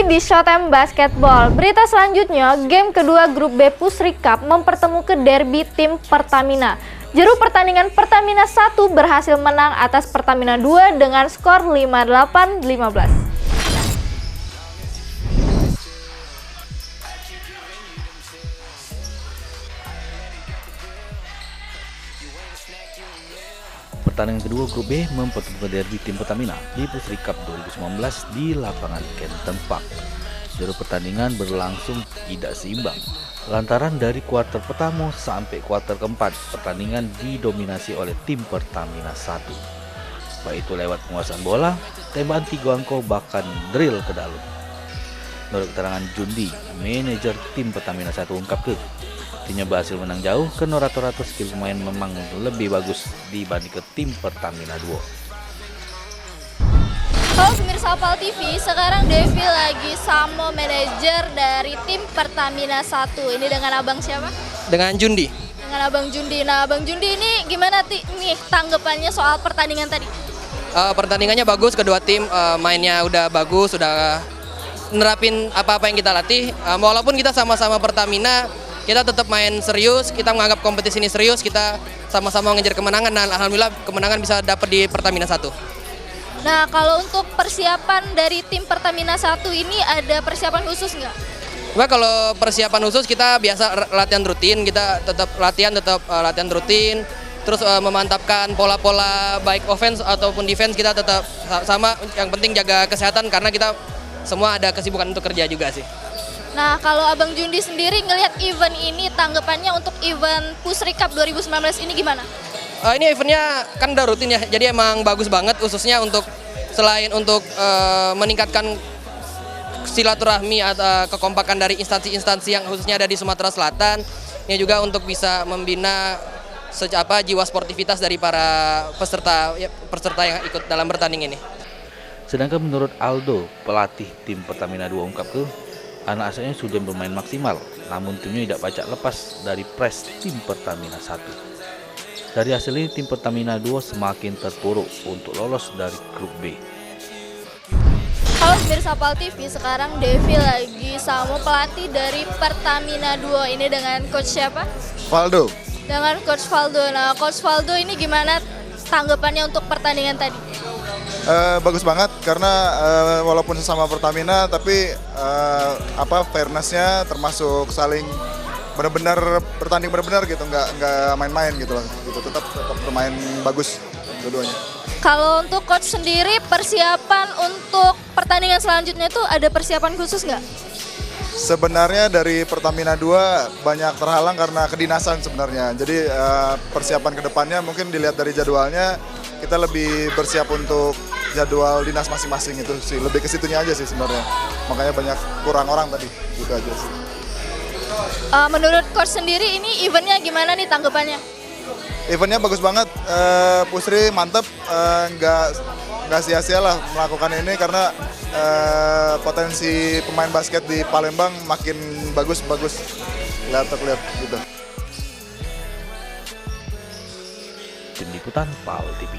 lagi di Showtime Basketball. Berita selanjutnya, game kedua grup B Pusri Cup mempertemukan derby tim Pertamina. Juru pertandingan Pertamina 1 berhasil menang atas Pertamina 2 dengan skor 58-15. Pertandingan kedua grup B mempertemukan derby tim Pertamina di Pusri Cup 2019 di lapangan Kempton Park. Juru pertandingan berlangsung tidak seimbang. Lantaran dari kuarter pertama sampai kuarter keempat, pertandingan didominasi oleh tim Pertamina 1. Baik itu lewat penguasaan bola, tembakan 3 angka, bahkan drill ke dalam. Menurut keterangan Jundi, manajer tim Pertamina 1 ungkapkan, timnya berhasil menang jauh karena rata-rata skill pemain memang lebih bagus dibanding ke tim Pertamina 2. Halo pemirsa Opal TV, sekarang Devi lagi sama manajer dari tim Pertamina 1. Ini dengan abang siapa? Dengan Jundi. Dengan abang Jundi. Nah abang Jundi ini gimana nih tanggapannya soal pertandingan tadi? Pertandingannya bagus, kedua tim mainnya udah bagus, udah nerapin apa-apa yang kita latih. Walaupun kita sama-sama Pertamina, kita tetap main serius, kita menganggap kompetisi ini serius, kita sama-sama mengejar kemenangan, dan alhamdulillah kemenangan bisa dapat di Pertamina 1. Nah, kalau untuk persiapan dari tim Pertamina 1 ini ada persiapan khusus nggak? Nah, kalau persiapan khusus kita biasa latihan rutin, kita tetap latihan rutin, terus memantapkan pola-pola baik offense ataupun defense kita tetap sama, yang penting jaga kesehatan karena kita semua ada kesibukan untuk kerja juga sih. Nah, kalau Abang Jundi sendiri ngelihat event ini, tanggapannya untuk event Pusri Cup 2019 ini gimana? Ini eventnya kan udah rutin ya, jadi emang bagus banget khususnya untuk selain untuk meningkatkan silaturahmi atau kekompakan dari instansi-instansi yang khususnya ada di Sumatera Selatan, ini juga untuk bisa membina jiwa sportivitas dari para peserta yang ikut dalam bertanding ini. Sedangkan menurut Aldo, pelatih tim Pertamina 2 ungkapkan, anak asuhnya sudah bermain maksimal, namun timnya tidak pacak lepas dari press tim Pertamina 1. Dari hasil ini, tim Pertamina 2 semakin terpuruk untuk lolos dari grup B. Halo pemirsa Opal TV, sekarang Devi lagi sama pelatih dari Pertamina 2 ini dengan coach siapa? Valdo. Dengan coach Valdo. Nah, coach Valdo ini gimana tanggapannya untuk pertandingan tadi? Bagus banget karena walaupun sesama Pertamina tapi fairness-nya termasuk saling benar-benar bertanding benar-benar gitu, nggak main-main gitu loh, gitu. Tetap bermain bagus dua-duanya. Kalau untuk coach sendiri, persiapan untuk pertandingan selanjutnya itu ada persiapan khusus nggak? Sebenarnya dari Pertamina 2 banyak terhalang karena kedinasan sebenarnya. Jadi persiapan kedepannya mungkin dilihat dari jadwalnya, kita lebih bersiap untuk jadwal dinas masing-masing itu sih, lebih ke situnya aja sih sebenarnya. Makanya banyak kurang orang tadi, gitu aja sih. Menurut coach sendiri ini eventnya gimana nih tanggapannya? Eventnya bagus banget, Pusri mantep, nggak sia-sia lah melakukan ini karena potensi pemain basket di Palembang makin bagus lihat gitu. Tim Liputan PAL TV.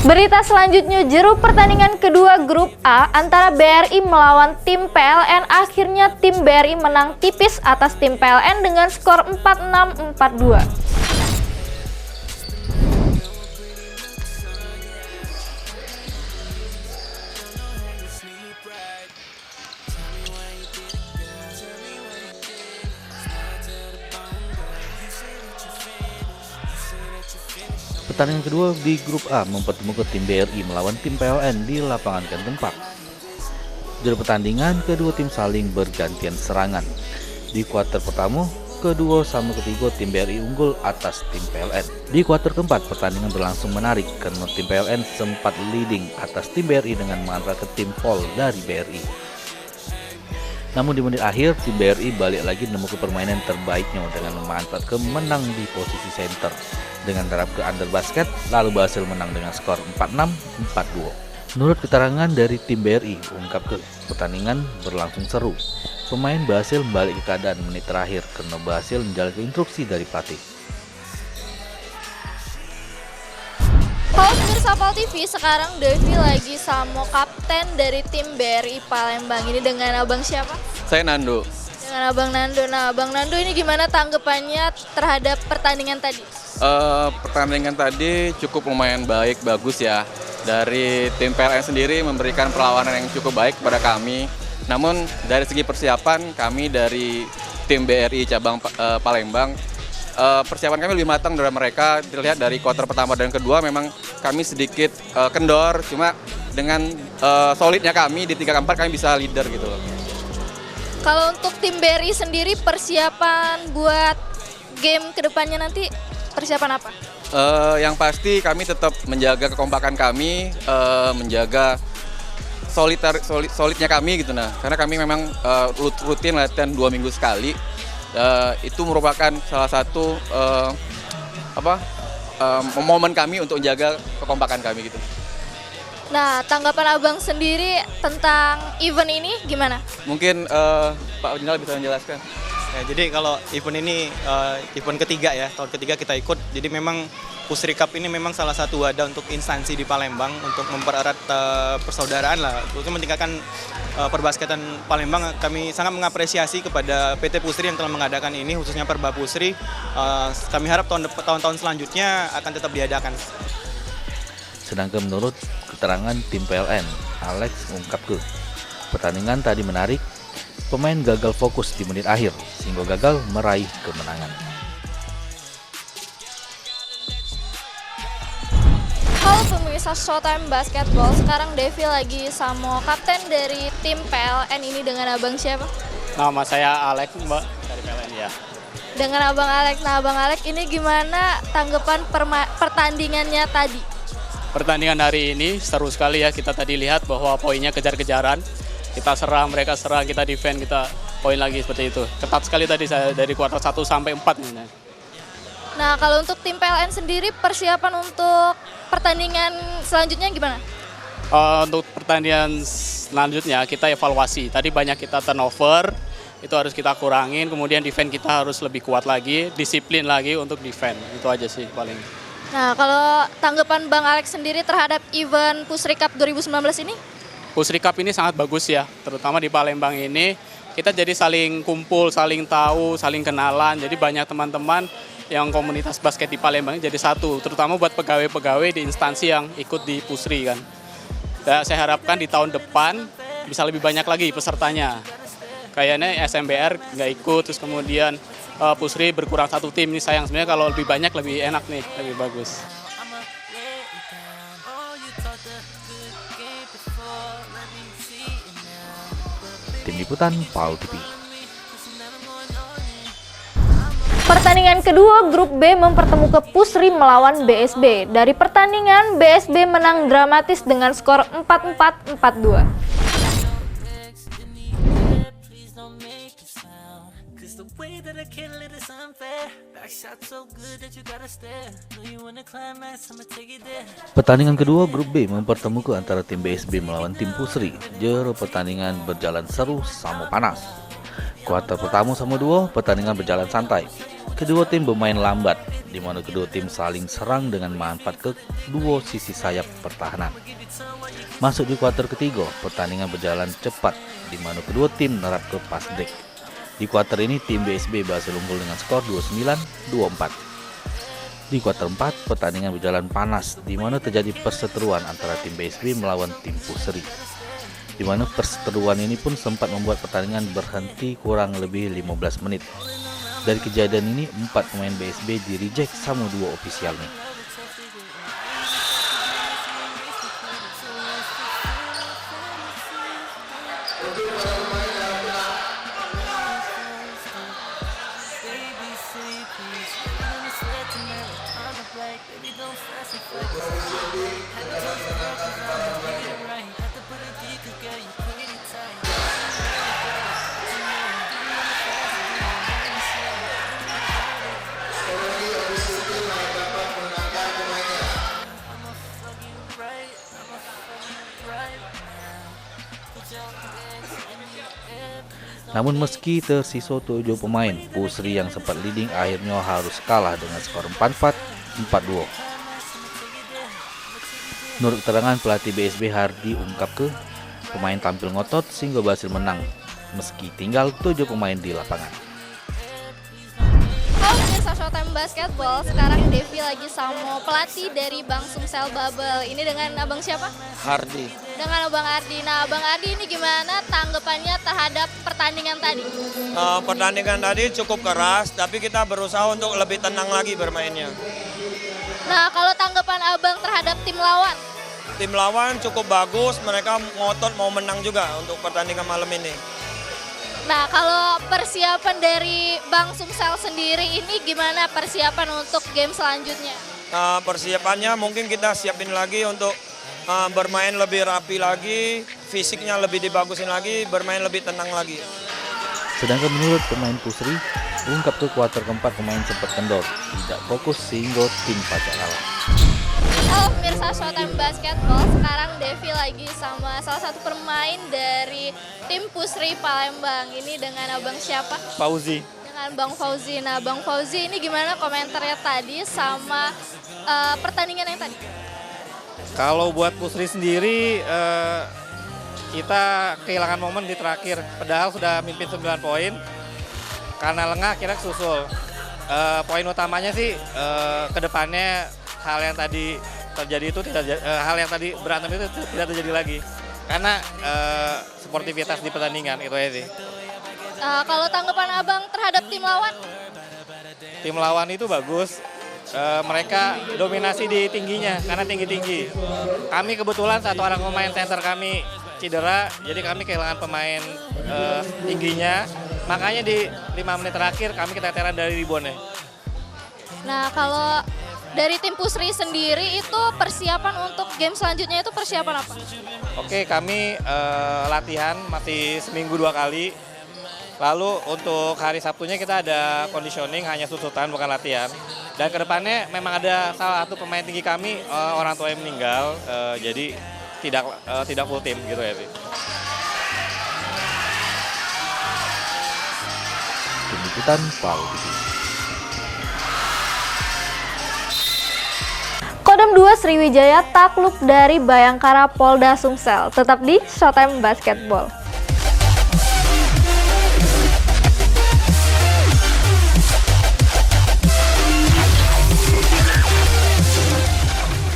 Berita selanjutnya, juru pertandingan kedua grup A antara BRI melawan tim PLN, akhirnya tim BRI menang tipis atas tim PLN dengan skor 46-42. Pertandingan kedua di grup A mempertemukan tim BRI melawan tim PLN di lapangan Kempton Park. Juru pertandingan, kedua tim saling bergantian serangan. Di kuarter pertama, kedua sama ketiga tim BRI unggul atas tim PLN. Di kuarter keempat, pertandingan berlangsung menarik karena tim PLN sempat leading atas tim BRI dengan mengantarkan tim foul dari BRI. Namun di menit akhir, tim BRI balik lagi menemukan permainan terbaiknya dengan memanfaatkan menang di posisi center dengan terap ke under basket, lalu berhasil menang dengan skor 46-42. Menurut keterangan dari tim BRI, ungkapkan pertandingan berlangsung seru. Pemain berhasil balik ke keadaan menit terakhir karena berhasil menjalankan instruksi dari pelatih. Halo pemirsa pemirsa Pal TV, sekarang Devi lagi sama kapten dari tim BRI Palembang. Ini dengan abang siapa? Saya Nando. Dengan abang Nando. Nah, abang Nando ini gimana tanggapannya terhadap pertandingan tadi? Pertandingan tadi cukup lumayan baik, bagus ya. Dari tim PLN sendiri memberikan perlawanan yang cukup baik kepada kami. Namun dari segi persiapan kami dari tim BRI cabang Palembang, persiapan kami lebih matang dari mereka. Dilihat dari kuarter pertama dan kedua memang kami sedikit kendor, cuma dengan solidnya kami di 3-4 kami bisa leader gitu loh. Kalau untuk tim BRI sendiri persiapan buat game kedepannya nanti persiapan apa? Yang pasti kami tetap menjaga kekompakan kami, menjaga solidnya kami gitu nah. Karena kami memang rutin latihan 2 minggu sekali. Itu merupakan salah satu momen kami untuk menjaga kekompakan kami gitu. Nah, tanggapan abang sendiri tentang event ini gimana? Mungkin Pak Jenderal bisa menjelaskan. Ya, jadi kalau event ini event ketiga ya, tahun ketiga kita ikut. Jadi memang Pusri Cup ini memang salah satu wadah untuk instansi di Palembang untuk mempererat persaudaraan lah, untuk meningkatkan perbasketan Palembang. Kami sangat mengapresiasi kepada PT Pusri yang telah mengadakan ini, khususnya Perba Pusri. Kami harap tahun-tahun selanjutnya akan tetap diadakan. Sedangkan menurut keterangan tim PLN, Alex mengungkapkan pertandingan tadi menarik, pemain gagal fokus di menit akhir sehingga gagal meraih kemenangan. Halo pemirsa Showtime Basketball, sekarang Devi lagi sama kapten dari tim PLN ini dengan abang siapa? Nama saya Alex, Mbak, dari PLN ya. Dengan abang Alex. Nah, abang Alex ini gimana tanggapan pertandingannya tadi? Pertandingan hari ini seru sekali ya, kita tadi lihat bahwa poinnya kejar-kejaran. Kita serang, mereka serang, kita defend, kita poin lagi seperti itu. Ketat sekali tadi saya dari kuarter 1 sampai 4 nih. Nah, kalau untuk tim PLN sendiri persiapan untuk pertandingan selanjutnya gimana? Untuk pertandingan selanjutnya kita evaluasi. Tadi banyak kita turnover, itu harus kita kurangin. Kemudian defend kita harus lebih kuat lagi, disiplin lagi untuk defend. Itu aja sih paling. Nah, kalau tanggapan Bang Alex sendiri terhadap event Pusri Cup 2019 ini? Pusri Cup ini sangat bagus ya, terutama di Palembang ini. Kita jadi saling kumpul, saling tahu, saling kenalan. Jadi banyak teman-teman yang komunitas basket di Palembang jadi satu, terutama buat pegawai-pegawai di instansi yang ikut di Pusri kan. Dan saya harapkan di tahun depan bisa lebih banyak lagi pesertanya. Kayaknya SMBR nggak ikut, terus kemudian Pusri berkurang satu tim. Ini sayang, sebenarnya kalau lebih banyak lebih enak nih, lebih bagus. Tim Liputan PAL TV. Pertandingan kedua grup B mempertemukan Pusri melawan BSB. Dari pertandingan, BSB menang dramatis dengan skor 44-42. Pertandingan kedua grup B mempertemukan antara tim BSB melawan tim Pusri. Jero pertandingan berjalan seru sama panas. Kuarter pertama sama dua, pertandingan berjalan santai. Kedua tim bermain lambat, di mana kedua tim saling serang dengan manfaat kedua sisi sayap pertahanan. Masuk di kuarter ketiga, pertandingan berjalan cepat, di mana kedua tim menerapkan fast break. Di kuarter ini, tim BSB berhasil unggul dengan skor 29-24. Di kuarter 4, pertandingan berjalan panas, di mana terjadi perseteruan antara tim BSB melawan tim Pusri. Di mana perseteruan ini pun sempat membuat pertandingan berhenti kurang lebih 15 menit. Dari kejadian ini, 4 pemain BSB di-reject sama 2 ofisialnya. Namun meski tersisa 7 pemain, Pusri yang sempat leading akhirnya harus kalah dengan skor 44-42. Menurut keterangan pelatih BSB Hardi ungkap pemain tampil ngotot sehingga berhasil menang meski tinggal 7 pemain di lapangan. Halo pemirsa Showtime Basketball, sekarang Devi lagi sama pelatih dari Bang Sumsel Bubble. Ini dengan abang siapa? Hardi. Dengan Abang Ardi. Nah, Abang Ardi ini gimana tanggapannya terhadap pertandingan tadi? Pertandingan tadi cukup keras, tapi kita berusaha untuk lebih tenang lagi bermainnya. Nah, kalau tanggapan abang terhadap tim lawan? Tim lawan cukup bagus, mereka ngotot mau menang juga untuk pertandingan malam ini. Nah, kalau persiapan dari Bang Sumsel sendiri ini gimana persiapan untuk game selanjutnya? Persiapannya mungkin kita siapin lagi untuk bermain lebih rapi lagi, fisiknya lebih dibagusin lagi, bermain lebih tenang lagi. Sedangkan menurut pemain Pusri, ungkap kuarter keempat pemain sempat kendor, tidak fokus sehingga tim pacak kalah. Halo pemirsa Showtime Basketball, sekarang Devi lagi sama salah satu pemain dari tim Pusri Palembang. Ini dengan abang siapa? Fauzi. Dengan Bang Fauzi. Nah, Bang Fauzi ini gimana komentarnya tadi sama pertandingan yang tadi? Kalau buat Pusri sendiri, kita kehilangan momen di terakhir. Padahal sudah mimpin 9 poin, karena lengah kira susul. Poin utamanya sih ke depannya hal yang tadi terjadi itu hal yang tadi berantem itu tidak terjadi lagi. Karena sportivitas di pertandingan itu aja sih. Kalau tanggapan abang terhadap tim lawan? Tim lawan itu bagus. Mereka dominasi di tingginya karena tinggi-tinggi. Kami kebetulan satu orang pemain center kami cedera, jadi kami kehilangan pemain tingginya. Makanya di 5 menit terakhir kami keteteran dari reboundnya. Nah, kalau dari tim Pusri sendiri itu persiapan untuk game selanjutnya itu persiapan apa? Oke, kami latihan masih seminggu 2 kali. Lalu untuk hari Sabtunya kita ada conditioning, hanya susutan bukan latihan. Dan kedepannya memang ada salah satu pemain tinggi kami, orang tua yang meninggal, jadi tidak full tim gitu ya sih. Tim Liputan Palu TV. Kodam 2 Sriwijaya takluk dari Bayangkara Polda Sumsel. Tetap di Showtime Basketball.